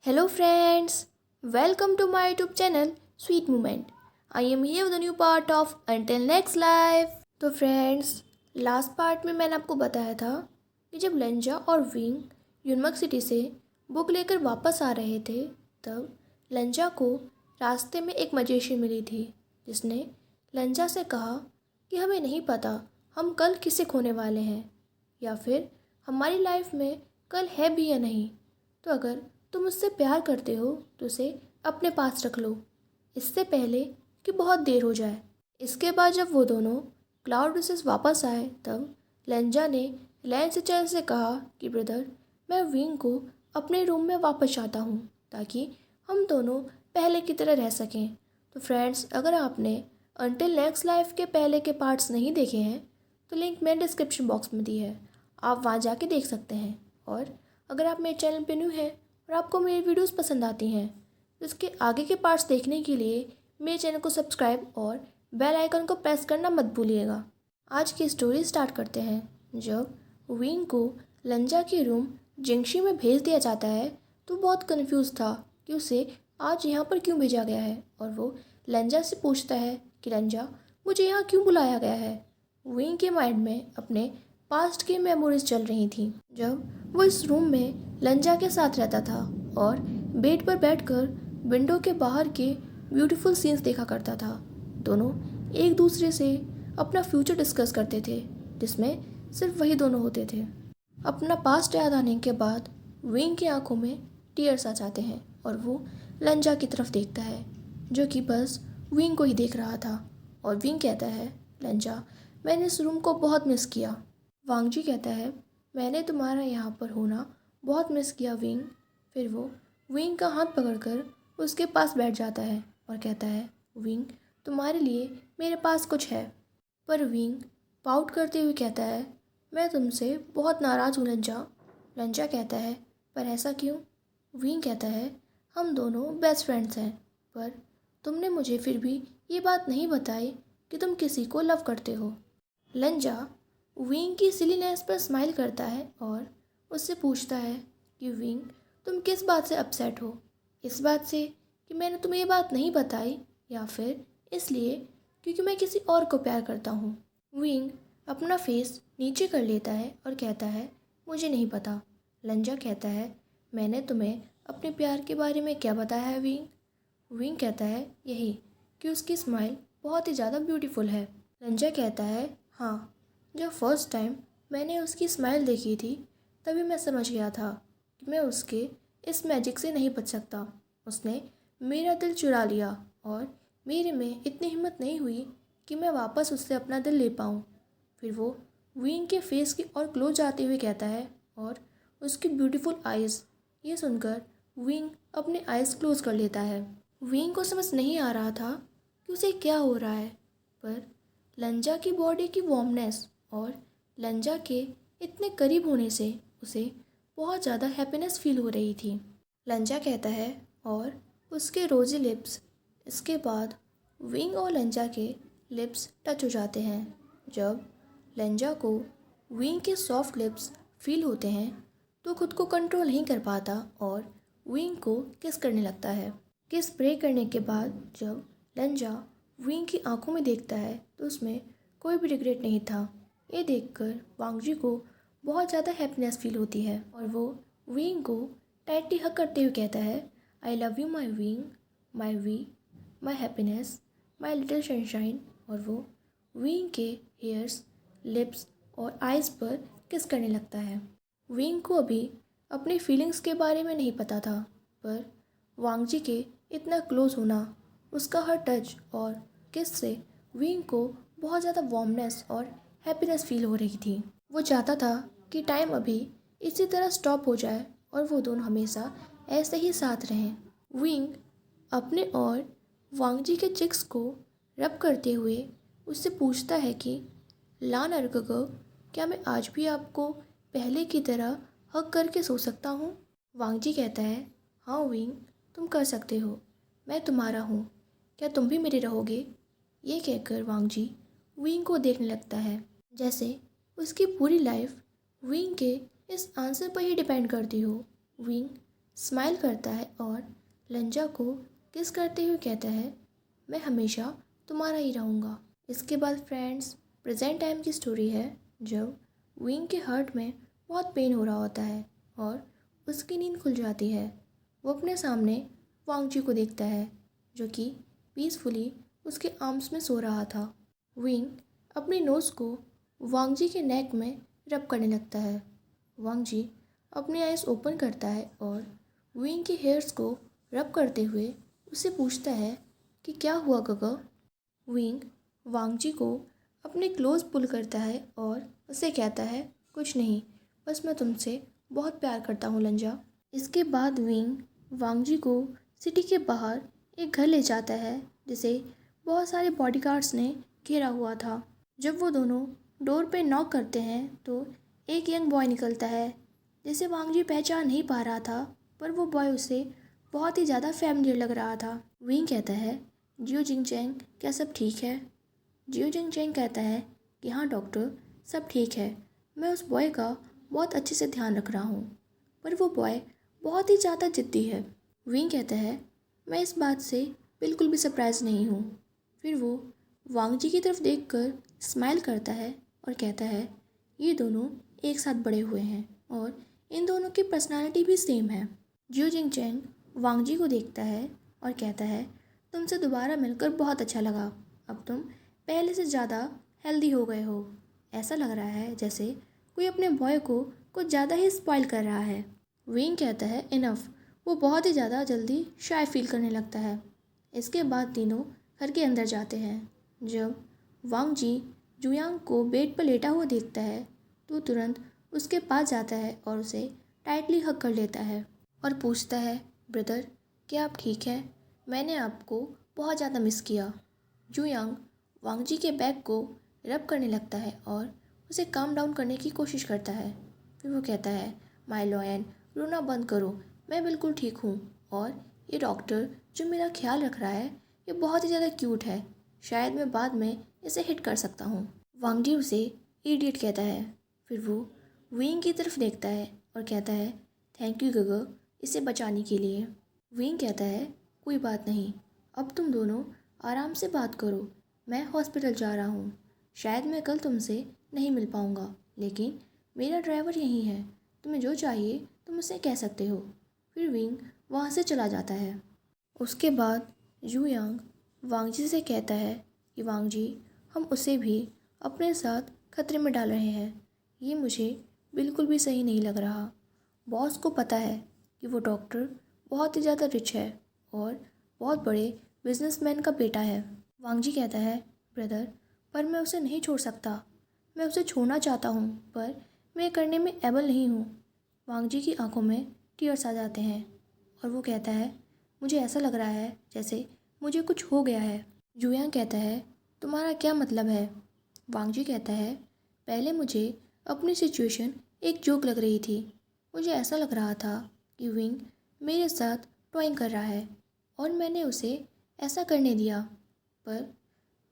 Hello friends, welcome to my YouTube channel Sweet Moment. I am here with a new part of Until Next Life. तो friends, last part में मैंने आपको बताया था कि जब लंजा और विंग यूनमक सिटी से बुक लेकर वापस आ रहे थे, तब लंजा को रास्ते में एक मजिशियन मिली थी जिसने लंजा से कहा कि हमें नहीं पता हम कल किसे खोने वाले हैं या फिर हमारी लाइफ में कल है भी या नहीं। तो अगर तुम उससे प्यार करते हो तो उसे अपने पास रख लो, इससे पहले कि बहुत देर हो जाए। इसके बाद जब वो दोनों क्लाउड रिसेस वापस आए, तब लेंजा ने लैंसचर से कहा कि ब्रदर, मैं विंग को अपने रूम में वापस चाहता हूँ ताकि हम दोनों पहले की तरह रह सकें। तो फ्रेंड्स, अगर आपने अंटिल नेक्स्ट लाइफ के पहले के पार्ट्स नहीं देखे हैं तो लिंक मैंने डिस्क्रिप्शन बॉक्स में दी है, आप वहाँ जाके देख सकते हैं। और अगर आप मेरे चैनल पे न्यू हैं और आपको मेरी वीडियोस पसंद आती हैं तो इसके आगे के पार्ट्स देखने के लिए मेरे चैनल को सब्सक्राइब और बेल आइकन को प्रेस करना मत भूलिएगा। आज की स्टोरी स्टार्ट करते हैं। जब विंग को लंजा के रूम जिंगशी में भेज दिया जाता है तो बहुत कंफ्यूज था कि उसे आज यहाँ पर क्यों भेजा गया है, और वो लंजा से पूछता है कि लंजा, मुझे यहाँ क्यों बुलाया गया है। विंग के माइंड में अपने पास्ट की मेमोरीज चल रही थी जब वो इस रूम में लंजा के साथ रहता था और बेड पर बैठकर विंडो के बाहर के ब्यूटीफुल सीन्स देखा करता था। दोनों एक दूसरे से अपना फ्यूचर डिस्कस करते थे जिसमें सिर्फ वही दोनों होते थे। अपना पास्ट याद आने के बाद विंग की आंखों में टीयर्स आ जाते हैं और वो लंजा की तरफ देखता है जो कि बस विंग को ही देख रहा था। और विंग कहता है, लंजा, मैंने इस रूम को बहुत मिस किया। वांगजी कहता है, मैंने तुम्हारा यहाँ पर होना बहुत मिस किया विंग। फिर वो विंग का हाथ पकड़कर उसके पास बैठ जाता है और कहता है, विंग, तुम्हारे लिए मेरे पास कुछ है। पर विंग पाउट करते हुए कहता है, मैं तुमसे बहुत नाराज़ हूँ लंजा। लंजा कहता है, पर ऐसा क्यों? विंग कहता है, हम दोनों बेस्ट फ्रेंड्स हैं, पर तुमने मुझे फिर भी ये बात नहीं बताई कि तुम किसी को लव करते हो। लंजा विंग की सिलीनेस पर स्माइल करता है और उससे पूछता है कि विंग, तुम किस बात से अपसेट हो? इस बात से कि मैंने तुम्हें ये बात नहीं बताई, या फिर इसलिए क्योंकि मैं किसी और को प्यार करता हूँ? विंग अपना फेस नीचे कर लेता है और कहता है, मुझे नहीं पता। लंजा कहता है, मैंने तुम्हें अपने प्यार के बारे में क्या बताया है विंग? विंग कहता है, यही कि उसकी स्माइल बहुत ही ज़्यादा ब्यूटीफुल है। लंजा कहता है, हाँ, जब फर्स्ट टाइम मैंने उसकी स्माइल देखी थी तभी मैं समझ गया था कि मैं उसके इस मैजिक से नहीं बच सकता। उसने मेरा दिल चुरा लिया और मेरे में इतनी हिम्मत नहीं हुई कि मैं वापस उससे अपना दिल ले पाऊँ। फिर वो विंग के फेस की और क्लोज आते हुए कहता है, और उसकी ब्यूटीफुल आइज़। ये सुनकर विंग अपने आइज़ क्लोज कर लेता है। विंग को समझ नहीं आ रहा था कि उसे क्या हो रहा है, पर लंजा की बॉडी की वार्मनेस और लंजा के इतने करीब होने से उसे बहुत ज़्यादा हैप्पीनेस फील हो रही थी। लंजा कहता है, और उसके रोज़ी लिप्स। इसके बाद विंग और लंजा के लिप्स टच हो जाते हैं। जब लंजा को विंग के सॉफ्ट लिप्स फील होते हैं तो खुद को कंट्रोल नहीं कर पाता और विंग को किस करने लगता है। किस प्रे करने के बाद जब लंजा विंग की आंखों में देखता है तो उसमें कोई भी रिग्रेट नहीं था। ये देखकर वांगजी को बहुत ज़्यादा हैप्पीनेस फील होती है और वो विंग को टाइटली हग करते हुए कहता है, I love you my Wing, my V, my happiness, my little sunshine. और वो विंग के हेयर्स, लिप्स और आइज़ पर किस करने लगता है। विंग को अभी अपनी फीलिंग्स के बारे में नहीं पता था, पर वांगजी के इतना क्लोज होना, उसका हर टच और किस से विंग को बहुत ज़्यादा वार्मनेस और हैप्पीनेस फील हो रही थी। वो चाहता था कि टाइम अभी इसी तरह स्टॉप हो जाए और वो दोनों हमेशा ऐसे ही साथ रहें। विंग अपने और वांगजी के चिक्स को रब करते हुए उससे पूछता है कि लान अर्गगो, क्या मैं आज भी आपको पहले की तरह हग करके सो सकता हूँ? वांगजी कहता है, हाँ विंग, तुम कर सकते हो, मैं तुम्हारा हूँ, क्या तुम भी मेरे रहोगे? ये कहकर वांगजी विंग को देखने लगता है जैसे उसकी पूरी लाइफ विंग के इस आंसर पर ही डिपेंड करती हो। विंग स्माइल करता है और लंजा को किस करते हुए कहता है, मैं हमेशा तुम्हारा ही रहूँगा। इसके बाद फ्रेंड्स, प्रेजेंट टाइम की स्टोरी है जब विंग के हार्ट में बहुत पेन हो रहा होता है और उसकी नींद खुल जाती है। वो अपने सामने वांगजी को देखता है जो कि पीसफुली उसके आर्म्स में सो रहा था। विंग अपनी नोज़ को वांगजी के नेक में रब करने लगता है। वांगजी अपनी आइज़ ओपन करता है और विंग के हेयर्स को रब करते हुए उससे पूछता है कि क्या हुआ गगा। विंग वांगजी को अपने क्लोज पुल करता है और उसे कहता है, कुछ नहीं, बस मैं तुमसे बहुत प्यार करता हूँ लंजा। इसके बाद विंग वांगजी को सिटी के बाहर एक घर ले जाता है जिसे बहुत सारे बॉडीगार्ड्स ने घेरा हुआ था। जब वो दोनों डोर पे नॉक करते हैं तो एक यंग बॉय निकलता है जिसे वांगजी पहचान नहीं पा रहा था, पर वो बॉय उसे बहुत ही ज़्यादा फैमिलियर लग रहा था। विंग कहता है, जियो जिंगचैंग, क्या सब ठीक है? जियो जिंगचैंग कहता है कि हाँ डॉक्टर, सब ठीक है, मैं उस बॉय का बहुत अच्छे से ध्यान रख रहा हूँ, पर वो बॉय बहुत ही ज़्यादा जिद्दी है। विंग कहता है, मैं इस बात से बिल्कुल भी सरप्राइज नहीं हूँ। फिर वो वांगजी की तरफ देखकर स्माइल करता है और कहता है, ये दोनों एक साथ बड़े हुए हैं और इन दोनों की पर्सनालिटी भी सेम है। जियो जिंगचैंग वांगजी को देखता है और कहता है, तुमसे दोबारा मिलकर बहुत अच्छा लगा। अब तुम पहले से ज़्यादा हेल्दी हो गए हो। ऐसा लग रहा है जैसे कोई अपने बॉय को कुछ ज़्यादा ही स्पॉइल कर रहा है। विंग कहता है, इनफ। वो बहुत ही ज़्यादा जल्दी शाय फील करने लगता है। इसके बाद तीनों घर के अंदर जाते हैं। जब वांगजी जुयांग को बेड पर लेटा हुआ देखता है तो तुरंत उसके पास जाता है और उसे टाइटली हग कर लेता है और पूछता है, ब्रदर, क्या आप ठीक हैं? मैंने आपको बहुत ज़्यादा मिस किया। जुयांग वांगजी के बैग को रब करने लगता है और उसे काम डाउन करने की कोशिश करता है। फिर वो कहता है, माय लॉयन, रोना बंद करो, मैं बिल्कुल ठीक हूँ और ये डॉक्टर जो मेरा ख्याल रख रहा है ये बहुत ही ज़्यादा क्यूट है, शायद मैं बाद में इसे हिट कर सकता हूँ। वांगजी उसे इडियट कहता है। फिर वो विंग की तरफ देखता है और कहता है, थैंक यू गगर, इसे बचाने के लिए। विंग कहता है, कोई बात नहीं, अब तुम दोनों आराम से बात करो, मैं हॉस्पिटल जा रहा हूँ। शायद मैं कल तुमसे नहीं मिल पाऊँगा, लेकिन मेरा ड्राइवर यहीं है, तुम्हें जो चाहिए तुम उसे कह सकते हो। फिर विंग वहाँ से चला जाता है। उसके बाद जुयांग वांगजी से कहता है कि वांगजी, हम उसे भी अपने साथ खतरे में डाल रहे हैं। ये मुझे बिल्कुल भी सही नहीं लग रहा। बॉस को पता है कि वो डॉक्टर बहुत ही ज़्यादा रिच है और बहुत बड़े बिजनेसमैन का बेटा है। वांगजी कहता है, ब्रदर, पर मैं उसे नहीं छोड़ सकता। मैं उसे छोड़ना चाहता हूँ पर मैं करने में एबल नहीं हूँ। वांगजी की आंखों में टीयर्स आ जाते हैं और वो कहता है, मुझे ऐसा लग रहा है जैसे मुझे कुछ हो गया है। जुयांग कहता है, तुम्हारा क्या मतलब है? वांगजी कहता है, पहले मुझे अपनी सिचुएशन एक जोक लग रही थी। मुझे ऐसा लग रहा था कि विंग मेरे साथ टॉइंग कर रहा है और मैंने उसे ऐसा करने दिया, पर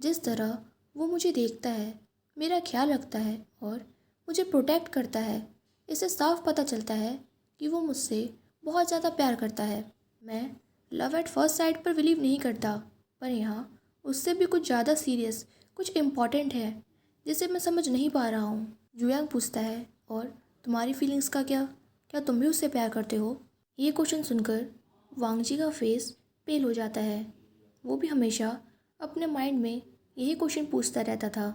जिस तरह वो मुझे देखता है, मेरा ख्याल रखता है और मुझे प्रोटेक्ट करता है, इससे साफ पता चलता है कि वो मुझसे बहुत ज़्यादा प्यार करता है। मैं लव एट फर्स्ट साइट पर बिलीव नहीं करता, पर यहाँ उससे भी कुछ ज़्यादा सीरियस, कुछ इम्पॉर्टेंट है जिसे मैं समझ नहीं पा रहा हूँ। जुयांग पूछता है, और तुम्हारी फीलिंग्स का क्या? क्या तुम भी उससे प्यार करते हो? ये क्वेश्चन सुनकर वांगजी का फेस पेल हो जाता है। वो भी हमेशा अपने माइंड में यही क्वेश्चन पूछता रहता था।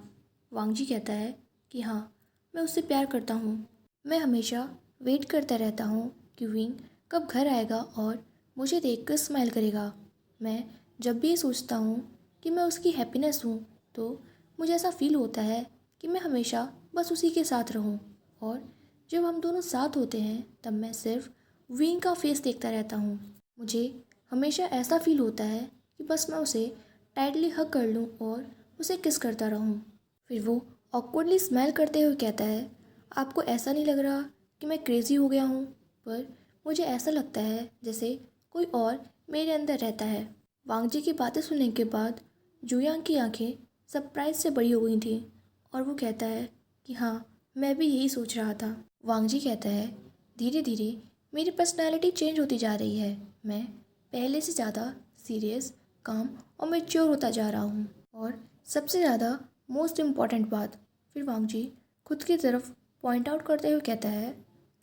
वांगजी कहता है कि हाँ, मैं उससे प्यार करता हूँ। मैं हमेशा वेट करता रहता हूँ कि विंग कब घर आएगा और मुझे देखकर स्माइल करेगा। मैं जब भी ये सोचता हूँ कि मैं उसकी हैप्पीनेस हूँ तो मुझे ऐसा फील होता है कि मैं हमेशा बस उसी के साथ रहूँ, और जब हम दोनों साथ होते हैं तब मैं सिर्फ विंग का फेस देखता रहता हूँ। मुझे हमेशा ऐसा फील होता है कि बस मैं उसे टाइटली हग कर लूँ और उसे किस करता रहूँ। फिर वो ऑकवर्डली स्माइल करते हुए कहता है, आपको ऐसा नहीं लग रहा कि मैं क्रेज़ी हो गया हूँ? पर मुझे ऐसा लगता है जैसे कोई और मेरे अंदर रहता है। वांगजी की बातें सुनने के बाद जुयांग की आंखें सरप्राइज से बड़ी हो गई थीं और वो कहता है कि हाँ, मैं भी यही सोच रहा था। वांगजी कहता है, धीरे धीरे मेरी पर्सनैलिटी चेंज होती जा रही है। मैं पहले से ज़्यादा सीरियस, काम और मैच्योर होता जा रहा हूँ। और सबसे ज़्यादा मोस्ट इम्पॉर्टेंट बात, फिर वांग जी खुद की तरफ पॉइंट आउट करते हुए कहता है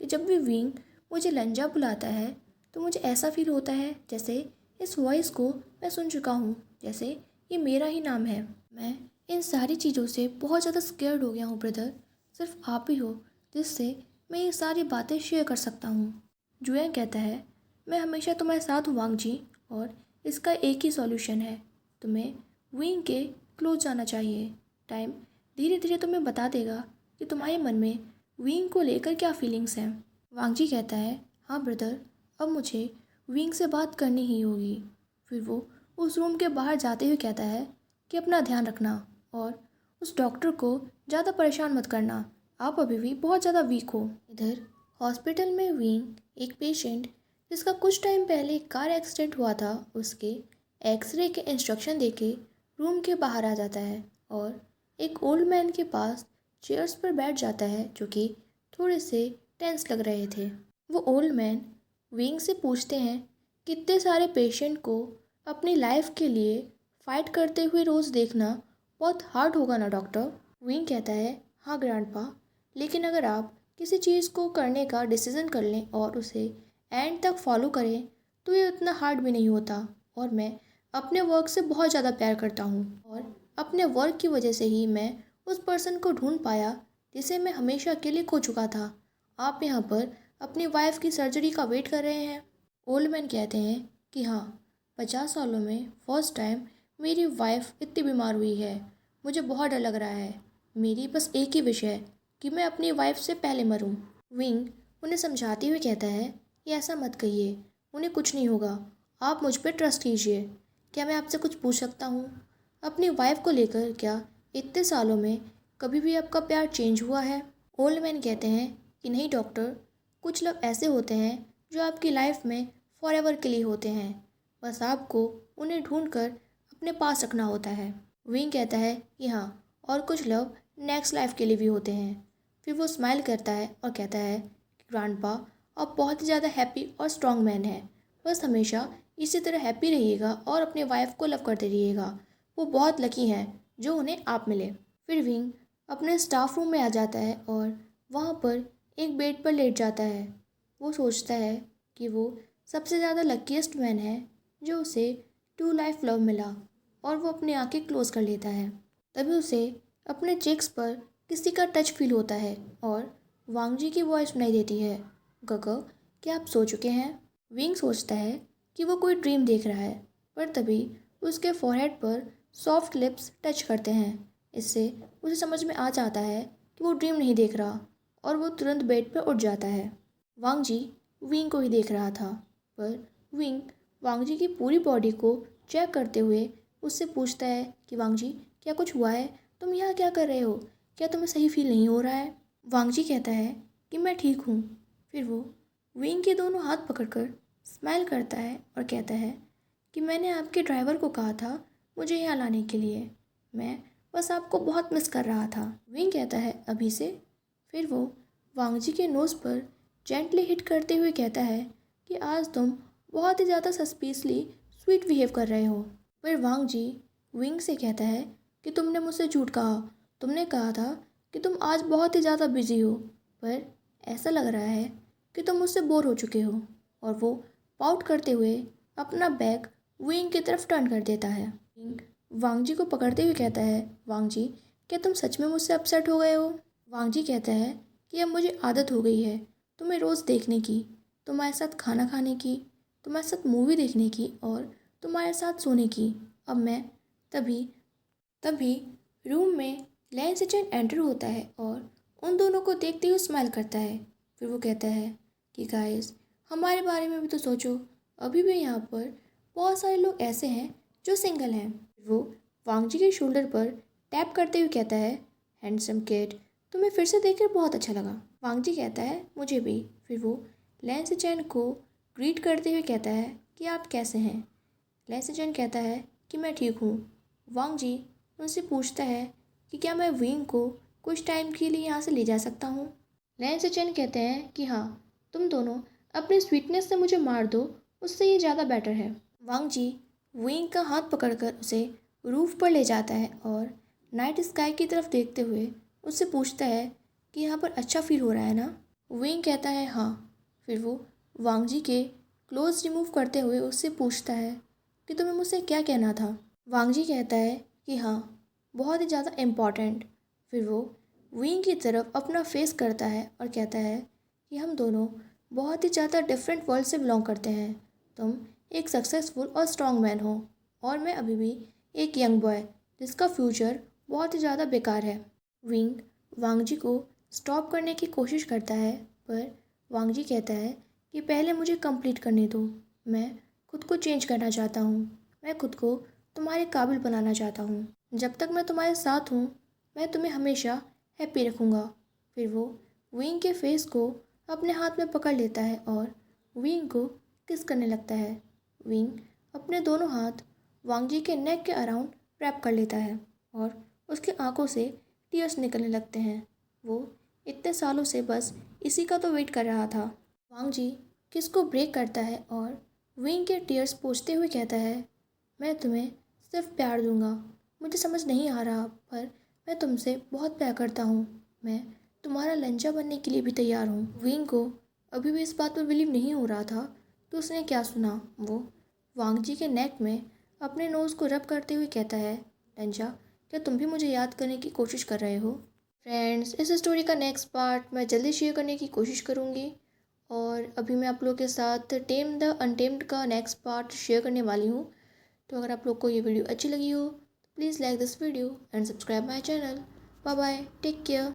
कि जब भी विंग मुझे लंजा बुलाता है तो मुझे ऐसा फील होता है जैसे इस वॉइस को मैं सुन चुका हूँ, जैसे ये मेरा ही नाम है। मैं इन सारी चीज़ों से बहुत ज़्यादा स्केर्ड हो गया हूँ ब्रदर। सिर्फ आप ही हो जिससे मैं ये सारी बातें शेयर कर सकता हूँ। जुएं कहता है, मैं हमेशा तुम्हारे साथ हूँ वांग जी, और इसका एक ही सॉल्यूशन है, तुम्हें विंग के क्लोज जाना चाहिए। टाइम धीरे धीरे तुम्हें बता देगा कि तुम्हारे मन में विंग को लेकर क्या फीलिंग्स हैं। वांग जी कहता है, हाँ ब्रदर, अब मुझे विंग से बात करनी ही होगी। फिर वो उस रूम के बाहर जाते हुए कहता है कि अपना ध्यान रखना और उस डॉक्टर को ज़्यादा परेशान मत करना, आप अभी भी बहुत ज़्यादा वीक हो। इधर हॉस्पिटल में विंग एक पेशेंट जिसका कुछ टाइम पहले कार एक्सीडेंट हुआ था उसके एक्सरे के इंस्ट्रक्शन देके रूम के बाहर आ जाता है और एक ओल्ड मैन के पास चेयर्स पर बैठ जाता है जो कि थोड़े से टेंस लग रहे थे। वो ओल्ड मैन विंग से पूछते हैं कि इतने सारे पेशेंट को अपनी लाइफ के लिए फ़ाइट करते हुए रोज़ देखना बहुत हार्ड होगा ना डॉक्टर। विंग कहता है, हाँ ग्रैंडपा, लेकिन अगर आप किसी चीज़ को करने का डिसीज़न कर लें और उसे एंड तक फॉलो करें तो ये उतना हार्ड भी नहीं होता। और मैं अपने वर्क से बहुत ज़्यादा प्यार करता हूँ और अपने वर्क की वजह से ही मैं उस पर्सन को ढूंढ पाया जिसे मैं हमेशा के लिए खो चुका था। आप यहाँ पर अपनी वाइफ की सर्जरी का वेट कर रहे हैं। ओल्ड मैन कहते हैं कि हाँ, 50 सालों में फर्स्ट टाइम मेरी वाइफ इतनी बीमार हुई है। मुझे बहुत डर लग रहा है। मेरी बस एक ही विश है कि मैं अपनी वाइफ से पहले मरूं। विंग उन्हें समझाते हुए कहता है कि ऐसा मत कहिए, उन्हें कुछ नहीं होगा, आप मुझ पर ट्रस्ट कीजिए। क्या मैं आपसे कुछ पूछ सकता हूँ? अपनी वाइफ को लेकर क्या इतने सालों में कभी भी आपका प्यार चेंज हुआ है? ओल्ड मैन कहते हैं कि नहीं डॉक्टर, कुछ लोग ऐसे होते हैं जो आपकी लाइफ में फॉरएवर के लिए होते हैं, बस आपको उन्हें ढूंढकर अपने पास रखना होता है। विंग कहता है कि हाँ, और कुछ लोग नेक्स्ट लाइफ के लिए भी होते हैं। फिर वो स्माइल करता है और कहता है कि ग्रैंडपा, आप बहुत ही ज़्यादा हैप्पी और स्ट्रॉन्ग मैन हैं। बस हमेशा इसी तरह हैप्पी रहिएगा और अपने वाइफ को लव करते रहिएगा। वो बहुत लकी हैं जो उन्हें आप मिले। फिर विंग अपने स्टाफ रूम में आ जाता है और वहाँ पर एक बेड पर लेट जाता है। वो सोचता है कि वो सबसे ज़्यादा लकीएस्ट मैन है जो उसे टू लाइफ लव मिला, और वो अपनी आंखें क्लोज कर लेता है। तभी उसे अपने चेक्स पर किसी का टच फील होता है और वांग जी की वॉइस सुनाई देती है, गगो, क्या आप सो चुके हैं? विंग सोचता है कि वो कोई ड्रीम देख रहा है, पर तभी उसके फोरहेड पर सॉफ्ट लिप्स टच करते हैं। इससे उसे समझ में आ जाता है कि वो ड्रीम नहीं देख रहा, और वो तुरंत बेड पर उठ जाता है। वांग जी विंग को ही देख रहा था, पर विंग वांग जी की पूरी बॉडी को चेक करते हुए उससे पूछता है कि वांग जी, क्या कुछ हुआ है? तुम यहाँ क्या कर रहे हो? क्या तुम्हें सही फील नहीं हो रहा है? वांग जी कहता है कि मैं ठीक हूँ। फिर वो विंग के दोनों हाथ पकड़कर स्माइल करता है और कहता है कि मैंने आपके ड्राइवर को कहा था मुझे यहाँ लाने के लिए, मैं बस आपको बहुत मिस कर रहा था। विंग कहता है, अभी से? फिर वो वांग जी के नोज़ पर जेंटली हिट करते हुए कहता है कि आज तुम बहुत ही ज़्यादा सस्पिशली स्वीट बिहेव कर रहे हो। फिर वांग जी विंग से कहता है कि तुमने मुझसे झूठ कहा, तुमने कहा था कि तुम आज बहुत ही ज़्यादा बिजी हो, पर ऐसा लग रहा है कि तुम मुझसे बोर हो चुके हो। और वो पाउट करते हुए अपना बैग विंग की तरफ टर्न कर देता है। विंग वांग जी को पकड़ते हुए कहता है, वांग जी, क्या तुम सच में मुझसे अपसेट हो गए हो? वांग जी कहता है कि अब मुझे आदत हो गई है तुम्हें रोज़ देखने की, तुम्हारे साथ खाना खाने की, तुम्हारे साथ मूवी देखने की और तुम्हारे साथ सोने की। अब मैं तभी तभी रूम में लैन सिचन एंटर होता है और उन दोनों को देखते हुए स्माइल करता है। फिर वो कहता है कि गाइस, हमारे बारे में भी तो सोचो, अभी भी यहाँ पर बहुत सारे लोग ऐसे हैं जो सिंगल हैं। वो वांग जी के शोल्डर पर टैप करते हुए कहता है, हैंडसम किड, तुम्हें फिर से देखकर बहुत अच्छा लगा। वांग जी कहता है, मुझे भी। फिर वो लैन सिचन को ग्रीट करते हुए कहता है कि आप कैसे हैं? लैन सिचन कहता है कि मैं ठीक हूँ। वांग जी उनसे पूछता है कि क्या मैं विंग को कुछ टाइम के लिए यहाँ से ले जा सकता हूँ? लैन सिचन कहते हैं कि हाँ, तुम दोनों अपने स्वीटनेस से मुझे मार दो, उससे ये ज़्यादा बेटर है। वांग जी विंग का हाथ पकड़कर उसे रूफ पर ले जाता है और नाइट स्काई की तरफ देखते हुए उससे पूछता है कि यहाँ पर अच्छा फील हो रहा है ना। विंग कहता है हाँ। फिर वो वांग जी के क्लोथ्स रिमूव करते हुए उससे पूछता है कि तुम्हें मुझसे क्या कहना था। वांग जी कहता है कि हाँ, बहुत ही ज़्यादा इम्पॉर्टेंट। फिर वो विंग की तरफ अपना फेस करता है और कहता है कि हम दोनों बहुत ही ज़्यादा डिफरेंट वर्ल्ड से बिलोंग करते हैं। तुम एक सक्सेसफुल और स्ट्रॉन्ग मैन हो और मैं अभी भी एक यंग बॉय जिसका फ्यूचर बहुत ही ज़्यादा बेकार है। विंग वांग जी को स्टॉप करने की कोशिश करता है, पर वांग जी कहता है कि पहले मुझे कंप्लीट करने दो। मैं खुद को चेंज करना चाहता हूँ। मैं खुद को तुम्हारे काबिल बनाना चाहता हूँ। जब तक मैं तुम्हारे साथ हूँ मैं तुम्हें हमेशा हैप्पी रखूँगा। फिर वो विंग के फेस को अपने हाथ में पकड़ लेता है और विंग को किस करने लगता है। विंग अपने दोनों हाथ वांग जी के नेक के अराउंड रैप कर लेता है और उसकी आंखों से टीयर्स निकलने लगते हैं। वो इतने सालों से बस इसी का तो वेट कर रहा था। वांग जी किस को ब्रेक करता है और विंग के टीयर्स पोंछते हुए कहता है, मैं तुम्हें सिर्फ प्यार दूंगा। मुझे समझ नहीं आ रहा, पर मैं तुमसे बहुत प्यार करता हूँ। मैं तुम्हारा लंचा बनने के लिए भी तैयार हूँ। विंग को अभी भी इस बात पर बिलीव नहीं हो रहा था कि उसने क्या सुना। वो वांग जी के नेक में अपने नोज़ को रब करते हुए कहता है, लंचा, क्या तुम भी मुझे याद करने की कोशिश कर रहे हो? फ्रेंड्स, इस स्टोरी का नेक्स्ट पार्ट मैं जल्दी शेयर करने की कोशिश करूँगी। और अभी मैं आप लोगों के साथ टेम द अनटेम्ड का नेक्स्ट पार्ट शेयर करने वाली हूँ। तो अगर आप लोग को ये वीडियो अच्छी लगी हो तो please like this video and subscribe my channel. Bye bye, take care.